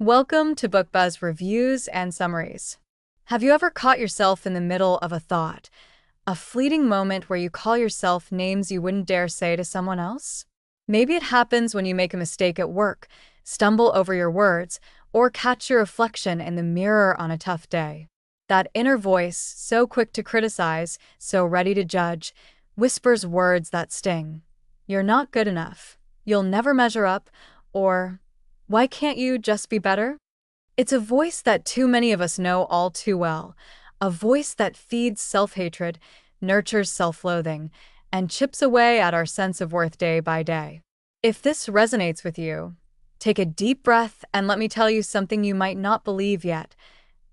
Welcome to BookBuzz Reviews and Summaries. Have you ever caught yourself in the middle of a thought, a fleeting moment where you call yourself names you wouldn't dare say to someone else? Maybe it happens when you make a mistake at work, stumble over your words, or catch your reflection in the mirror on a tough day. That inner voice, so quick to criticize, so ready to judge, whispers words that sting. You're not good enough. You'll never measure up, or why can't you just be better? It's a voice that too many of us know all too well, a voice that feeds self-hatred, nurtures self-loathing, and chips away at our sense of worth day by day. If this resonates with you, take a deep breath and let me tell you something you might not believe yet.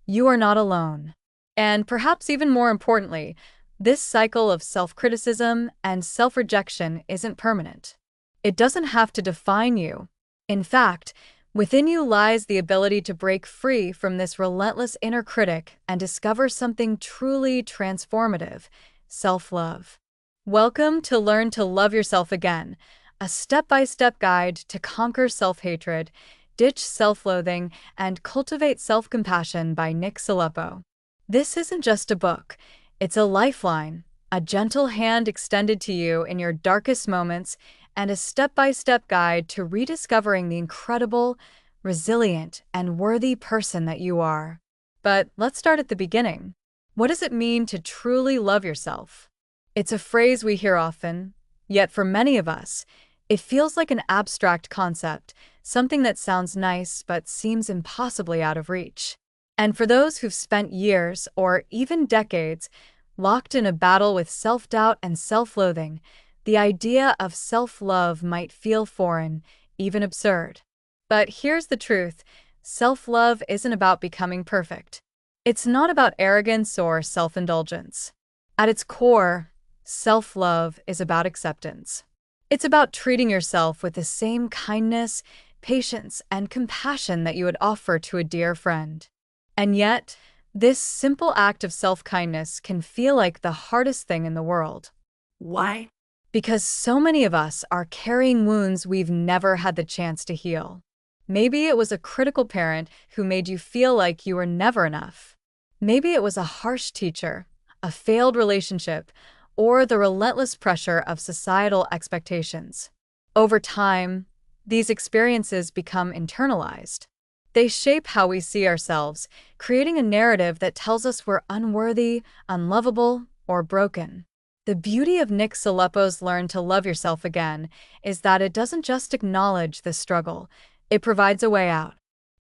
You are not alone. And perhaps even more importantly, this cycle of self-criticism and self-rejection isn't permanent. It doesn't have to define you. In fact, within you lies the ability to break free from this relentless inner critic and discover something truly transformative: self-love. Welcome to Learn to Love Yourself Again, a step-by-step guide to conquer self-hatred, ditch self-loathing, and cultivate self-compassion by Nic Saluppo. This isn't just a book, it's a lifeline, a gentle hand extended to you in your darkest moments, and a step-by-step guide to rediscovering the incredible, resilient, and worthy person that you are. But let's start at the beginning. What does it mean to truly love yourself? It's a phrase we hear often, yet for many of us, it feels like an abstract concept, something that sounds nice but seems impossibly out of reach. And for those who've spent years, or even decades, locked in a battle with self-doubt and self-loathing, the idea of self-love might feel foreign, even absurd. But here's the truth: self-love isn't about becoming perfect. It's not about arrogance or self-indulgence. At its core, self-love is about acceptance. It's about treating yourself with the same kindness, patience, and compassion that you would offer to a dear friend. And yet, this simple act of self-kindness can feel like the hardest thing in the world. Why? Because so many of us are carrying wounds we've never had the chance to heal. Maybe it was a critical parent who made you feel like you were never enough. Maybe it was a harsh teacher, a failed relationship, or the relentless pressure of societal expectations. Over time, these experiences become internalized. They shape how we see ourselves, creating a narrative that tells us we're unworthy, unlovable, or broken. The beauty of Nic Saluppo's Learn to Love Yourself Again is that it doesn't just acknowledge the struggle, it provides a way out.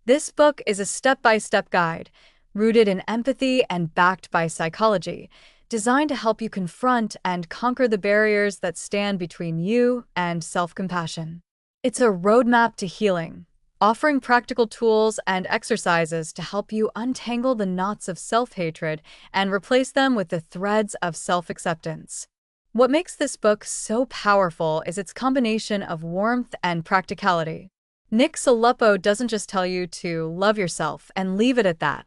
This book is a step-by-step guide, rooted in empathy and backed by psychology, designed to help you confront and conquer the barriers that stand between you and self-compassion. It's a roadmap to healing, offering practical tools and exercises to help you untangle the knots of self-hatred and replace them with the threads of self-acceptance. What makes this book so powerful is its combination of warmth and practicality. Nic Saluppo doesn't just tell you to love yourself and leave it at that.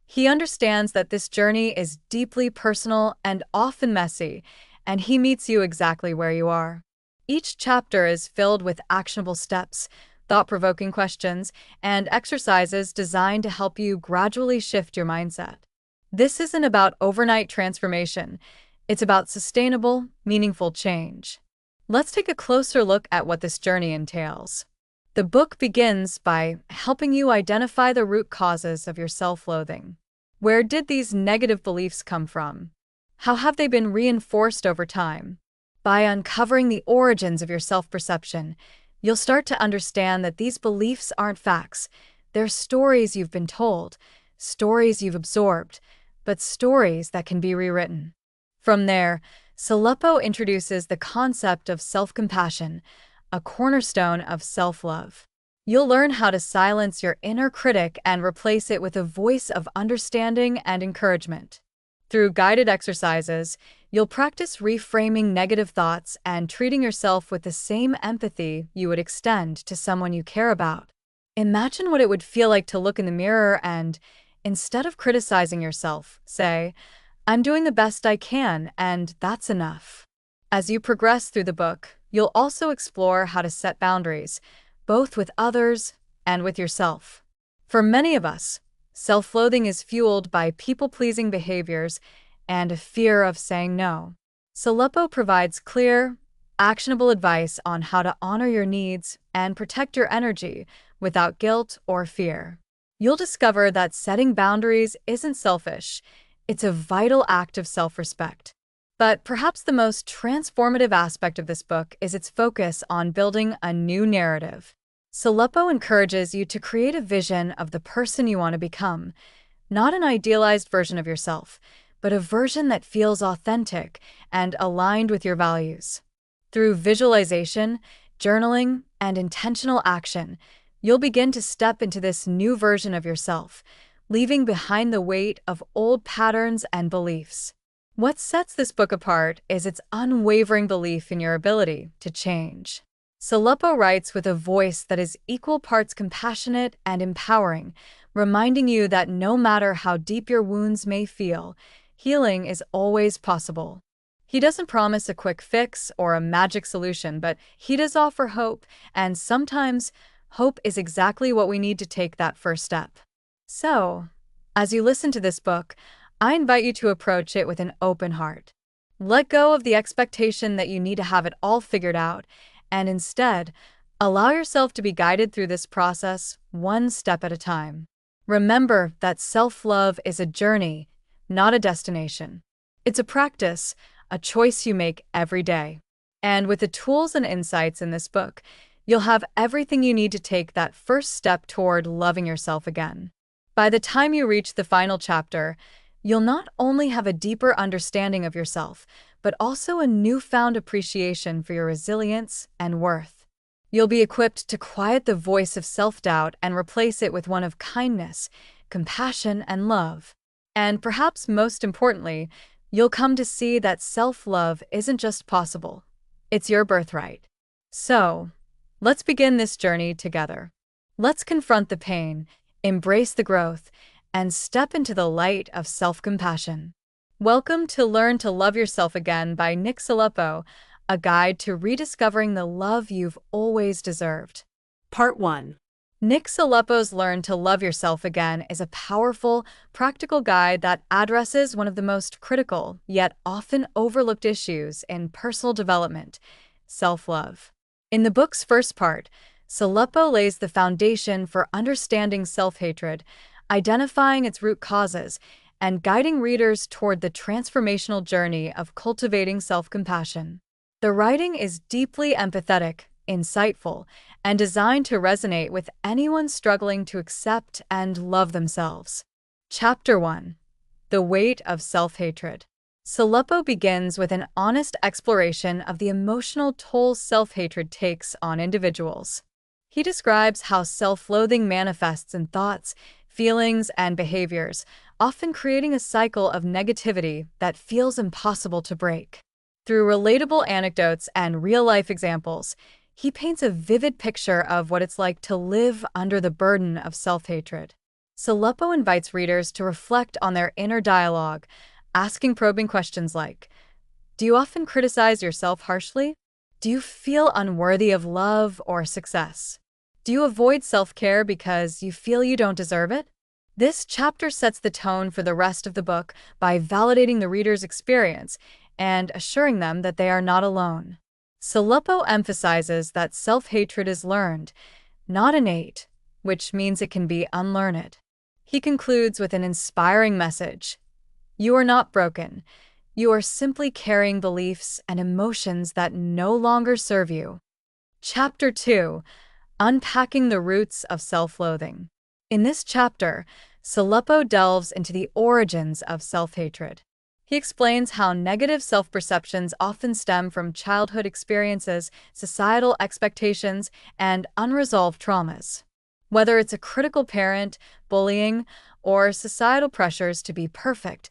He understands that this journey is deeply personal and often messy, and he meets you exactly where you are. Each chapter is filled with actionable steps, thought-provoking questions, and exercises designed to help you gradually shift your mindset. This isn't about overnight transformation. It's about sustainable, meaningful change. Let's take a closer look at what this journey entails. The book begins by helping you identify the root causes of your self-loathing. Where did these negative beliefs come from? How have they been reinforced over time? By uncovering the origins of your self-perception, you'll start to understand that these beliefs aren't facts. They're stories you've been told, stories you've absorbed, but stories that can be rewritten. From there, Saluppo introduces the concept of self-compassion, a cornerstone of self-love. You'll learn how to silence your inner critic and replace it with a voice of understanding and encouragement. Through guided exercises, you'll practice reframing negative thoughts and treating yourself with the same empathy you would extend to someone you care about. Imagine what it would feel like to look in the mirror and, instead of criticizing yourself, say, "I'm doing the best I can, and that's enough." As you progress through the book, you'll also explore how to set boundaries, both with others and with yourself. For many of us, self-loathing is fueled by people-pleasing behaviors and a fear of saying no. Saluppo provides clear, actionable advice on how to honor your needs and protect your energy without guilt or fear. You'll discover that setting boundaries isn't selfish, it's a vital act of self-respect. But perhaps the most transformative aspect of this book is its focus on building a new narrative. Saluppo encourages you to create a vision of the person you want to become, not an idealized version of yourself, but a version that feels authentic and aligned with your values. Through visualization, journaling, and intentional action, you'll begin to step into this new version of yourself, leaving behind the weight of old patterns and beliefs. What sets this book apart is its unwavering belief in your ability to change. Saluppo writes with a voice that is equal parts compassionate and empowering, reminding you that no matter how deep your wounds may feel, healing is always possible. He doesn't promise a quick fix or a magic solution, but he does offer hope, and sometimes hope is exactly what we need to take that first step. So, as you listen to this book, I invite you to approach it with an open heart. Let go of the expectation that you need to have it all figured out, and instead, allow yourself to be guided through this process one step at a time. Remember that self-love is a journey, not a destination. It's a practice, a choice you make every day. And with the tools and insights in this book, you'll have everything you need to take that first step toward loving yourself again. By the time you reach the final chapter, you'll not only have a deeper understanding of yourself, but also a newfound appreciation for your resilience and worth. You'll be equipped to quiet the voice of self-doubt and replace it with one of kindness, compassion, and love. And perhaps most importantly, you'll come to see that self-love isn't just possible, it's your birthright. So, let's begin this journey together. Let's confront the pain, embrace the growth, and step into the light of self-compassion. Welcome to Learn to Love Yourself Again by Nic Saluppo, a guide to rediscovering the love you've always deserved. Part 1. Nic Saluppo's Learn to Love Yourself Again is a powerful, practical guide that addresses one of the most critical, yet often overlooked issues in personal development: self-love. In the book's first part, Saluppo lays the foundation for understanding self-hatred, identifying its root causes, and guiding readers toward the transformational journey of cultivating self-compassion. The writing is deeply empathetic, insightful, and designed to resonate with anyone struggling to accept and love themselves. Chapter 1. The Weight of Self-Hatred. Saluppo begins with an honest exploration of the emotional toll self-hatred takes on individuals. He describes how self-loathing manifests in thoughts, feelings, and behaviors, often creating a cycle of negativity that feels impossible to break. Through relatable anecdotes and real-life examples, he paints a vivid picture of what it's like to live under the burden of self-hatred. Saluppo invites readers to reflect on their inner dialogue, asking probing questions like, do you often criticize yourself harshly? Do you feel unworthy of love or success? Do you avoid self-care because you feel you don't deserve it? This chapter sets the tone for the rest of the book by validating the reader's experience and assuring them that they are not alone. Saluppo emphasizes that self-hatred is learned, not innate, which means it can be unlearned. He concludes with an inspiring message. You are not broken. You are simply carrying beliefs and emotions that no longer serve you. Chapter 2. Unpacking the Roots of Self-Loathing. In this chapter, Saluppo delves into the origins of self-hatred. He explains how negative self-perceptions often stem from childhood experiences, societal expectations, and unresolved traumas. Whether it's a critical parent, bullying, or societal pressures to be perfect,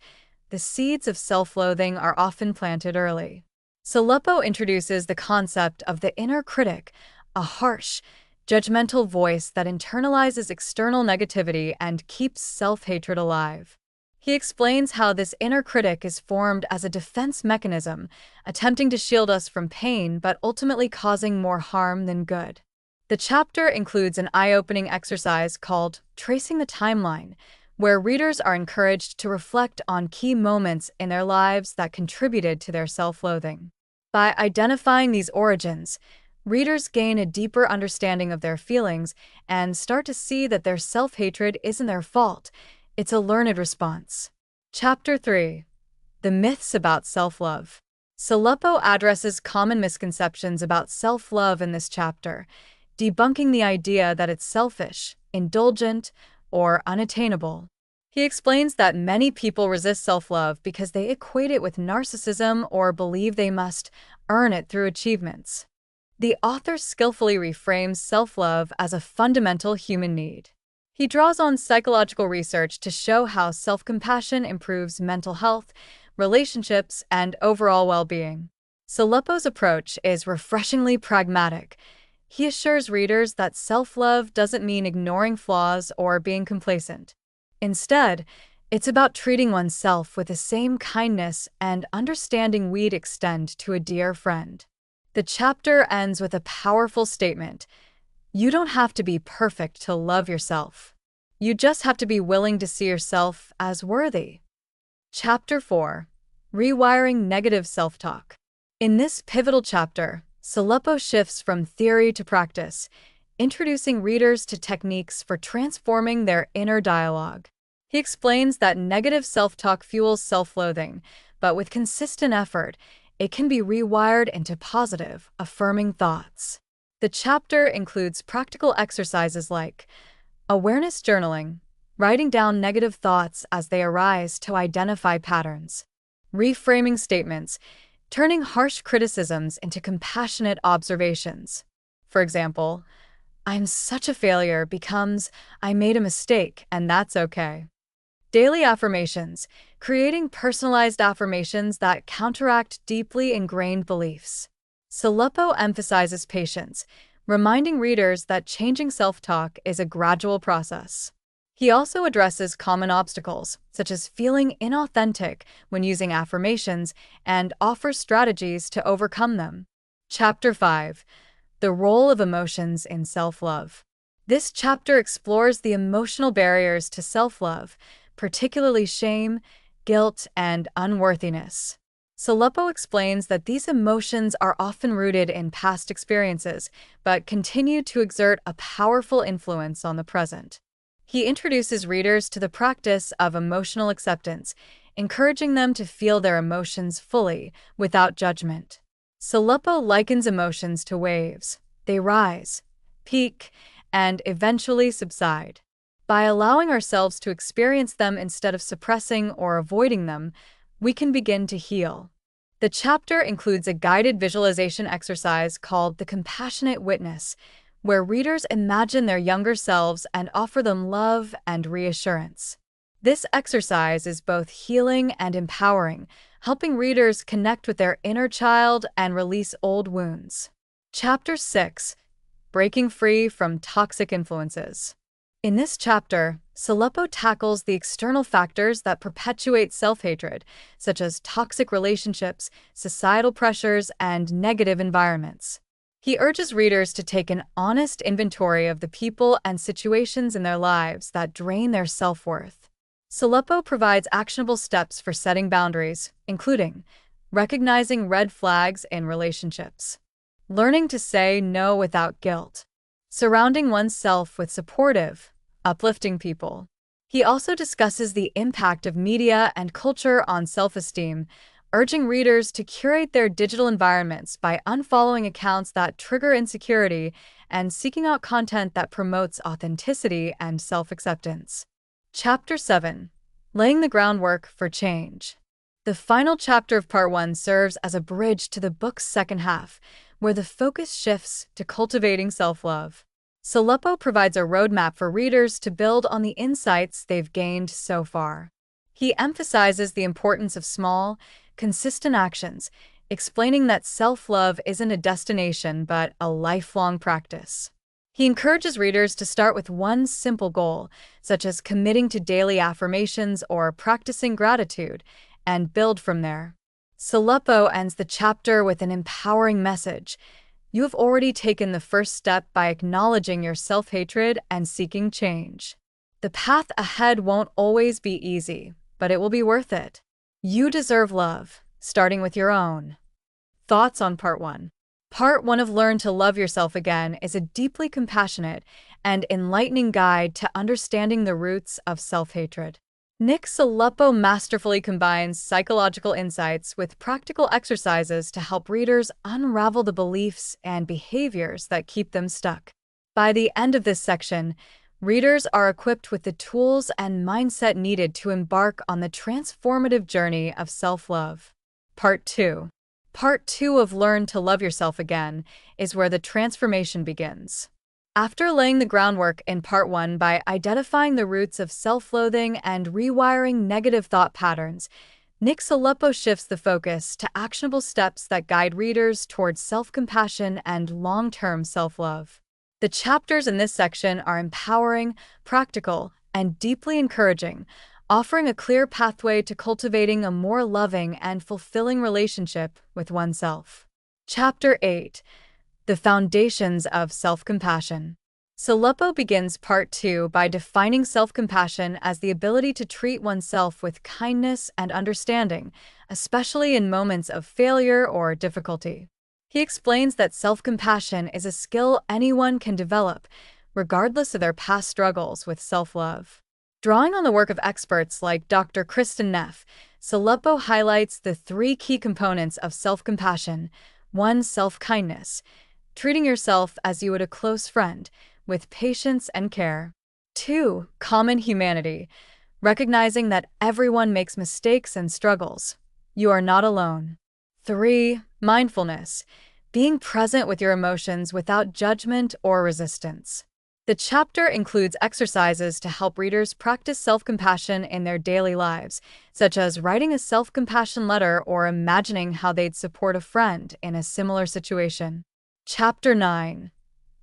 the seeds of self-loathing are often planted early. Saluppo introduces the concept of the inner critic, a harsh, judgmental voice that internalizes external negativity and keeps self-hatred alive. He explains how this inner critic is formed as a defense mechanism, attempting to shield us from pain but ultimately causing more harm than good. The chapter includes an eye-opening exercise called Tracing the Timeline, where readers are encouraged to reflect on key moments in their lives that contributed to their self-loathing. By identifying these origins, readers gain a deeper understanding of their feelings and start to see that their self-hatred isn't their fault, it's a learned response. Chapter 3. The Myths About Self-Love. Saluppo addresses common misconceptions about self-love in this chapter, debunking the idea that it's selfish, indulgent, or unattainable. He explains that many people resist self-love because they equate it with narcissism or believe they must earn it through achievements. The author skillfully reframes self-love as a fundamental human need. He draws on psychological research to show how self-compassion improves mental health, relationships, and overall well-being. Saluppo's approach is refreshingly pragmatic. He assures readers that self-love doesn't mean ignoring flaws or being complacent. Instead, it's about treating oneself with the same kindness and understanding we'd extend to a dear friend. The chapter ends with a powerful statement. You don't have to be perfect to love yourself. You just have to be willing to see yourself as worthy. Chapter 4. Rewiring Negative Self-Talk. In this pivotal chapter, Saluppo shifts from theory to practice, introducing readers to techniques for transforming their inner dialogue. He explains that negative self-talk fuels self-loathing, but with consistent effort, it can be rewired into positive, affirming thoughts. The chapter includes practical exercises like awareness journaling, writing down negative thoughts as they arise to identify patterns, reframing statements, turning harsh criticisms into compassionate observations. For example, "I'm such a failure" becomes "I made a mistake, and that's okay." Daily affirmations, creating personalized affirmations that counteract deeply ingrained beliefs. Saluppo emphasizes patience, reminding readers that changing self-talk is a gradual process. He also addresses common obstacles, such as feeling inauthentic when using affirmations, and offers strategies to overcome them. Chapter 5. The Role of Emotions in Self-Love. This chapter explores the emotional barriers to self-love, particularly shame, guilt, and unworthiness. Saluppo explains that these emotions are often rooted in past experiences, but continue to exert a powerful influence on the present. He introduces readers to the practice of emotional acceptance, encouraging them to feel their emotions fully, without judgment. Saluppo likens emotions to waves. They rise, peak, and eventually subside. By allowing ourselves to experience them instead of suppressing or avoiding them, we can begin to heal. The chapter includes a guided visualization exercise called the Compassionate Witness, where readers imagine their younger selves and offer them love and reassurance. This exercise is both healing and empowering, helping readers connect with their inner child and release old wounds. Chapter 6. Breaking Free from Toxic Influences. In this chapter, Saluppo tackles the external factors that perpetuate self-hatred, such as toxic relationships, societal pressures, and negative environments. He urges readers to take an honest inventory of the people and situations in their lives that drain their self-worth. Saluppo provides actionable steps for setting boundaries, including recognizing red flags in relationships, learning to say no without guilt, surrounding oneself with supportive, uplifting people. He also discusses the impact of media and culture on self-esteem, urging readers to curate their digital environments by unfollowing accounts that trigger insecurity and seeking out content that promotes authenticity and self-acceptance. Chapter 7. Laying the Groundwork for Change. The final chapter of Part 1 serves as a bridge to the book's second half, where the focus shifts to cultivating self-love. Saluppo provides a roadmap for readers to build on the insights they've gained so far. He emphasizes the importance of small, consistent actions, explaining that self-love isn't a destination but a lifelong practice. He encourages readers to start with one simple goal, such as committing to daily affirmations or practicing gratitude, and build from there. Saluppo ends the chapter with an empowering message. You have already taken the first step by acknowledging your self-hatred and seeking change. The path ahead won't always be easy, but it will be worth it. You deserve love, starting with your own. Thoughts on Part 1. Part 1 of Learn to Love Yourself Again is a deeply compassionate and enlightening guide to understanding the roots of self-hatred. Nic Saluppo masterfully combines psychological insights with practical exercises to help readers unravel the beliefs and behaviors that keep them stuck. By the end of this section, readers are equipped with the tools and mindset needed to embark on the transformative journey of self-love. Part 2. Part 2 of Learn to Love Yourself Again is where the transformation begins. After laying the groundwork in Part 1 by identifying the roots of self-loathing and rewiring negative thought patterns, Nic Saluppo shifts the focus to actionable steps that guide readers towards self-compassion and long-term self-love. The chapters in this section are empowering, practical, and deeply encouraging, offering a clear pathway to cultivating a more loving and fulfilling relationship with oneself. Chapter 8. The Foundations of Self-Compassion. Saluppo begins Part 2 by defining self-compassion as the ability to treat oneself with kindness and understanding, especially in moments of failure or difficulty. He explains that self-compassion is a skill anyone can develop, regardless of their past struggles with self-love. Drawing on the work of experts like Dr. Kristen Neff, Saluppo highlights the three key components of self-compassion. 1. Self-kindness. Treating yourself as you would a close friend, with patience and care. 2. Common humanity. Recognizing that everyone makes mistakes and struggles. You are not alone. 3. Mindfulness. Being present with your emotions without judgment or resistance. The chapter includes exercises to help readers practice self-compassion in their daily lives, such as writing a self-compassion letter or imagining how they'd support a friend in a similar situation. Chapter 9.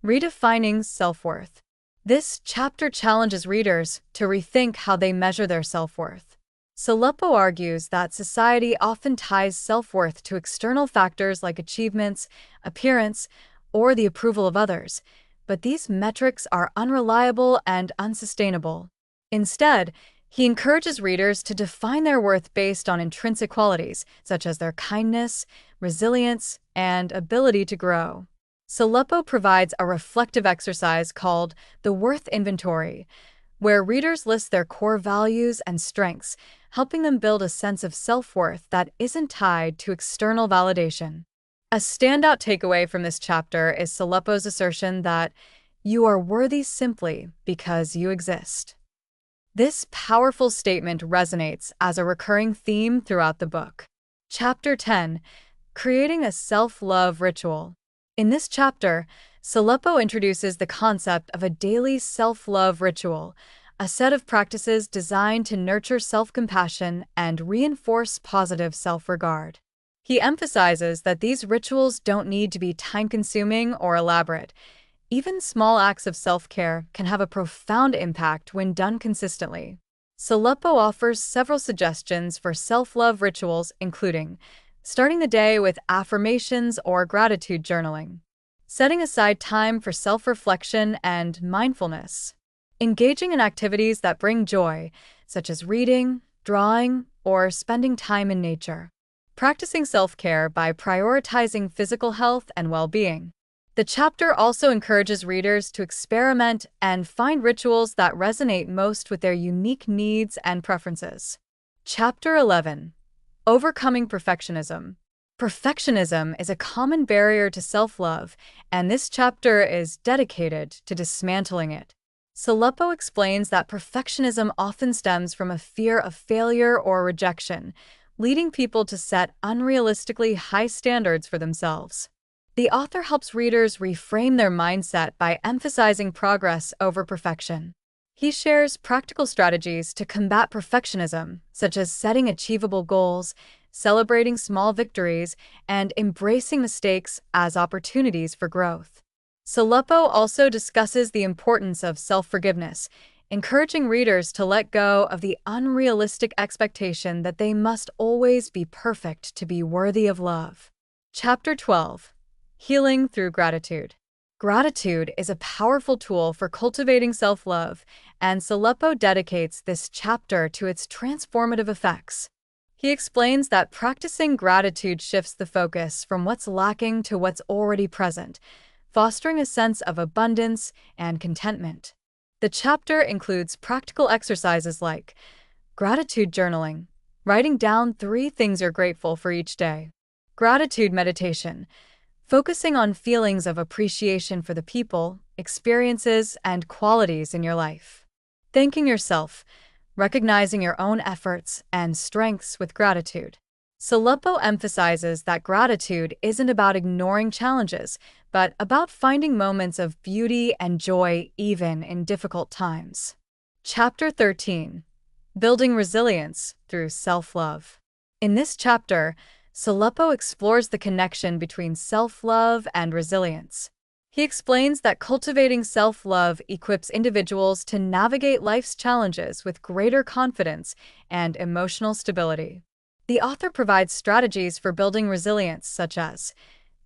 Redefining Self-Worth. This chapter challenges readers to rethink how they measure their self-worth. Saluppo argues that society often ties self-worth to external factors like achievements, appearance, or the approval of others, but these metrics are unreliable and unsustainable. Instead, he encourages readers to define their worth based on intrinsic qualities, such as their kindness, resilience, and ability to grow. Saluppo provides a reflective exercise called the Worth Inventory, where readers list their core values and strengths, helping them build a sense of self-worth that isn't tied to external validation. A standout takeaway from this chapter is Saluppo's assertion that you are worthy simply because you exist. This powerful statement resonates as a recurring theme throughout the book. Chapter 10. Creating a Self-Love Ritual. In this chapter, Saluppo introduces the concept of a daily self-love ritual, a set of practices designed to nurture self-compassion and reinforce positive self-regard. He emphasizes that these rituals don't need to be time-consuming or elaborate. Even small acts of self-care can have a profound impact when done consistently. Saluppo offers several suggestions for self-love rituals, including starting the day with affirmations or gratitude journaling, setting aside time for self-reflection and mindfulness, engaging in activities that bring joy, such as reading, drawing, or spending time in nature, practicing self-care by prioritizing physical health and well-being. The chapter also encourages readers to experiment and find rituals that resonate most with their unique needs and preferences. Chapter 11. Overcoming Perfectionism. Perfectionism is a common barrier to self-love, and this chapter is dedicated to dismantling it. Saluppo explains that perfectionism often stems from a fear of failure or rejection, leading people to set unrealistically high standards for themselves. The author helps readers reframe their mindset by emphasizing progress over perfection. He shares practical strategies to combat perfectionism, such as setting achievable goals, celebrating small victories, and embracing mistakes as opportunities for growth. Saluppo also discusses the importance of self-forgiveness, encouraging readers to let go of the unrealistic expectation that they must always be perfect to be worthy of love. Chapter 12. Healing through gratitude. Gratitude is a powerful tool for cultivating self-love, and Saluppo dedicates this chapter to its transformative effects. He explains that practicing gratitude shifts the focus from what's lacking to what's already present, fostering a sense of abundance and contentment. The chapter includes practical exercises like gratitude journaling, writing down 3 things you're grateful for each day; gratitude meditation, focusing on feelings of appreciation for the people, experiences, and qualities in your life; thanking yourself, recognizing your own efforts and strengths with gratitude. Saluppo emphasizes that gratitude isn't about ignoring challenges, but about finding moments of beauty and joy even in difficult times. Chapter 13. Building Resilience Through Self-Love. In this chapter, Saluppo explores the connection between self-love and resilience. He explains that cultivating self-love equips individuals to navigate life's challenges with greater confidence and emotional stability. The author provides strategies for building resilience, such as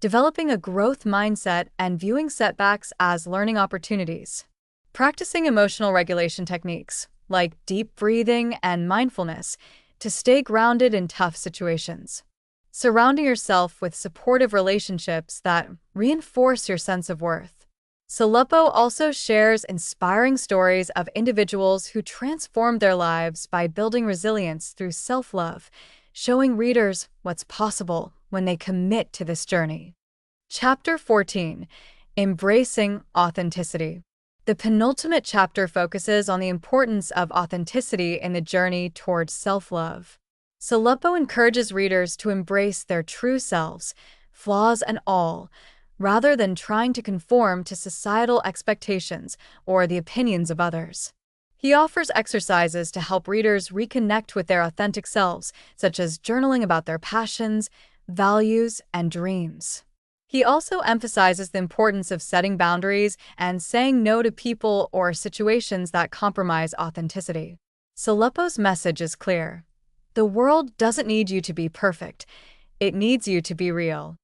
developing a growth mindset and viewing setbacks as learning opportunities, practicing emotional regulation techniques like deep breathing and mindfulness to stay grounded in tough situations, surrounding yourself with supportive relationships that reinforce your sense of worth. Saluppo also shares inspiring stories of individuals who transformed their lives by building resilience through self-love, showing readers what's possible when they commit to this journey. Chapter 14. Embracing Authenticity. The penultimate chapter focuses on the importance of authenticity in the journey towards self-love. Saluppo encourages readers to embrace their true selves, flaws and all, rather than trying to conform to societal expectations or the opinions of others. He offers exercises to help readers reconnect with their authentic selves, such as journaling about their passions, values, and dreams. He also emphasizes the importance of setting boundaries and saying no to people or situations that compromise authenticity. Saluppo's message is clear. The world doesn't need you to be perfect. It needs you to be real.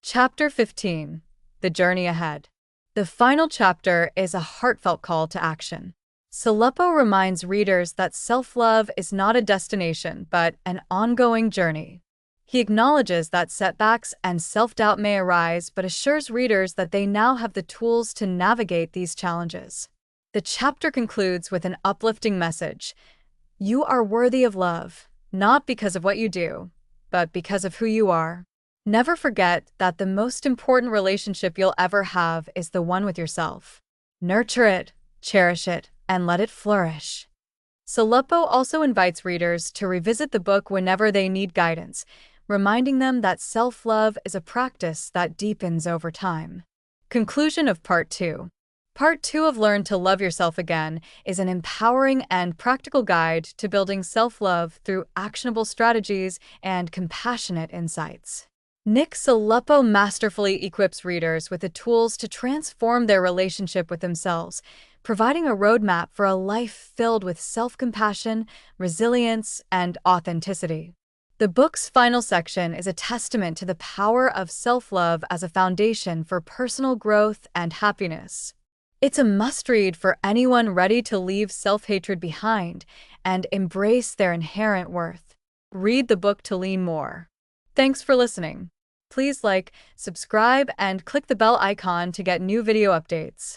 Chapter 15. The Journey Ahead. The final chapter is a heartfelt call to action. Saluppo reminds readers that self-love is not a destination, but an ongoing journey. He acknowledges that setbacks and self-doubt may arise, but assures readers that they now have the tools to navigate these challenges. The chapter concludes with an uplifting message. You are worthy of love, not because of what you do, but because of who you are. Never forget that the most important relationship you'll ever have is the one with yourself. Nurture it, cherish it, and let it flourish. Saluppo also invites readers to revisit the book whenever they need guidance, reminding them that self-love is a practice that deepens over time. Conclusion of Part 2. Part 2 of Learn to Love Yourself Again is an empowering and practical guide to building self-love through actionable strategies and compassionate insights. Nic Saluppo masterfully equips readers with the tools to transform their relationship with themselves, providing a roadmap for a life filled with self-compassion, resilience, and authenticity. The book's final section is a testament to the power of self-love as a foundation for personal growth and happiness. It's a must-read for anyone ready to leave self-hatred behind and embrace their inherent worth. Read the book to learn more. Thanks for listening. Please like, subscribe, and click the bell icon to get new video updates.